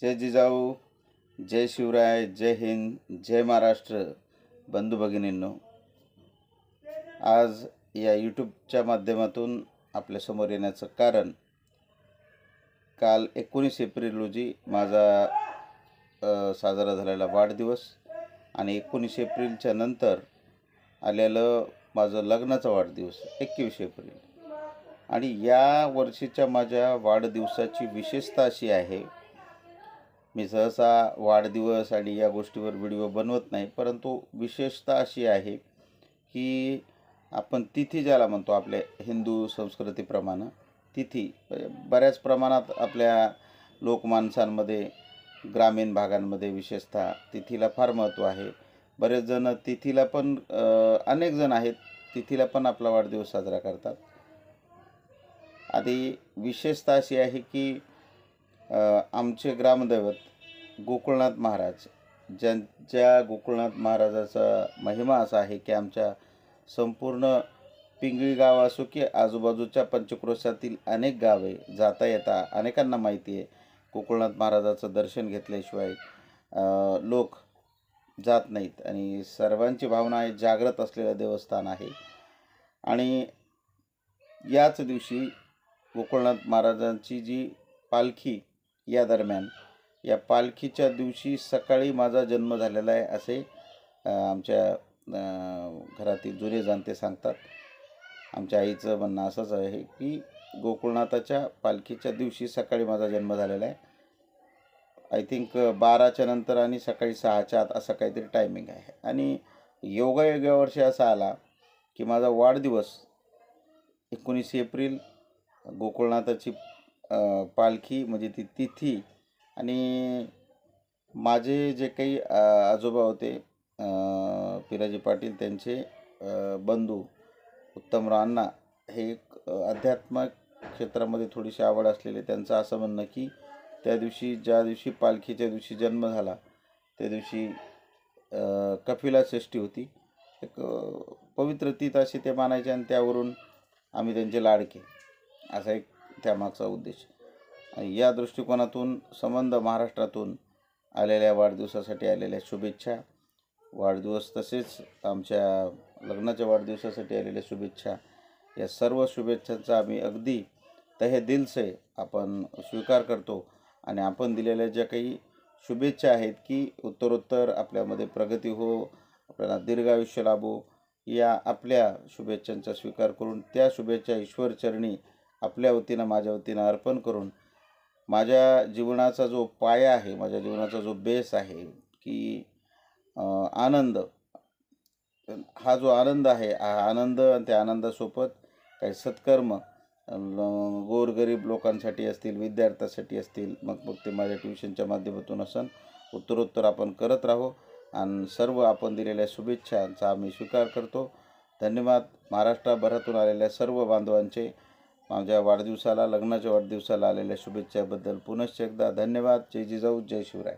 जय जिजाऊ, जय शिवराय, जय हिंद, जय महाराष्ट्र. बंधू भगिनींनो, आज या यूट्यूबच्या माध्यमातून आपल्यासमोर येण्याचं कारण, काल 19 एप्रिल रोजी माझा साजरा झालेला वाढदिवस आणि 19 एप्रिलच्या नंतर आलेलं माझं लग्नाचा वाढदिवस 21 एप्रिल. आणि या वर्षीच्या माझ्या वाढदिवसाची विशेषता अशी आहे, मी सहसा वाढदिवस आणि या गोष्टीवर व्हिडिओ बनवत नाही, परंतु विशेषता अशी आहे की आपण तिथी ज्याला म्हणतो आपल्या हिंदू संस्कृतीप्रमाणे तिथी बऱ्याच प्रमाणात आपल्या लोकमानसांमध्ये ग्रामीण भागांमध्ये विशेषतः तिथीला फार महत्त्व आहे. बरेच जण तिथीला पण अनेक जण आहेत तिथीला पण आपला वाढदिवस साजरा करतात. आधी विशेषता अशी आहे की आमचे ग्रामदैवत गोकुळनाथ महाराज, ज्यांच्या गोकुळनाथ महाराजाचा महिमा असा आहे की आमच्या संपूर्ण पिंगळी गाव असो की आजूबाजूच्या पंचक्रोशातील अनेक गावे जाता येता अनेकांना माहिती आहे, गोकुळनाथ महाराजाचं दर्शन घेतल्याशिवाय लोक जात नाहीत. आणि सर्वांची भावना आहे, जागृत असलेलं देवस्थान आहे. आणि याच दिवशी गोकुळनाथ महाराजांची जी पालखी या दरम्यान, या पालखीच्या दिवशी सकाळी माझा जन्म झालेला आहे असे आमच्या घरातील जुने जाणते सांगतात. आमच्या आईचं म्हणणं असंच आहे की गोकुळनाथाच्या पालखीच्या दिवशी सकाळी माझा जन्म झालेला आहे. आय थिंक 12च्या नंतर आणि सकाळी 6च्या आत असं काहीतरी टायमिंग आहे. आणि योगायोगा वर्षी असा आला की माझा वाढदिवस 19 एप्रिल, गोकुळनाथाची पालखी म्हणजे ती तिथी, आणि माझे जे काही आजोबा होते पिराजी पाटील, त्यांचे बंधू उत्तमराव अण्णा, हे एक अध्यात्मिक क्षेत्रामध्ये थोडीशी आवड असलेले, त्यांचं असं म्हणणं की त्या दिवशी, ज्या दिवशी पालखीच्या दिवशी जन्म झाला त्या दिवशी कपिला षष्ठी होती, एक पवित्र तीत असे ते मानायचे, आणि त्यावरून आम्ही त्यांचे लाडके, असा एक त्यामागचा उद्देश. आणि या दृष्टिकोनातून संबंध महाराष्ट्रातून आलेल्या वाढदिवसासाठी आलेल्या शुभेच्छा, वाढदिवस तसेच आमच्या लग्नाच्या वाढदिवसासाठी आलेल्या शुभेच्छा, या सर्व शुभेच्छांचा आम्ही अगदी तहे दिल से आपण स्वीकार करतो. आणि आपण दिलेल्या ज्या काही शुभेच्छा आहेत की उत्तरोत्तर आपल्यामध्ये प्रगती हो, आपल्याला दीर्घ आयुष्य लाभो, या आपल्या शुभेच्छांचा स्वीकार करून त्या शुभेच्छा ईश्वरचरणी आपल्या वतीनं, माझ्या वतीनं अर्पण करून, माझ्या जीवनाचा जो पाया आहे, माझ्या जीवनाचा जो बेस आहे की आनंद, हा जो आनंद आहे, हा आनंद आणि त्या आनंदासोबत काही सत्कर्म गोरगरीब लोकांसाठी असतील, विद्यार्थ्यांसाठी असतील, मग ते माझ्या ट्युशनच्या माध्यमातून असन, उत्तरोत्तर आपण करत राहू. आणि सर्व आपण दिलेल्या शुभेच्छांचा आम्ही स्वीकार करतो. धन्यवाद. महाराष्ट्राभरातून आलेल्या सर्व बांधवांचे माझ्या वाढदिवसाला, लग्नाच्या वाढदिवसाला आलेल्या शुभेच्छाबद्दल पुनश्च एकदा धन्यवाद. जय जिजाऊ, जय शिवराय.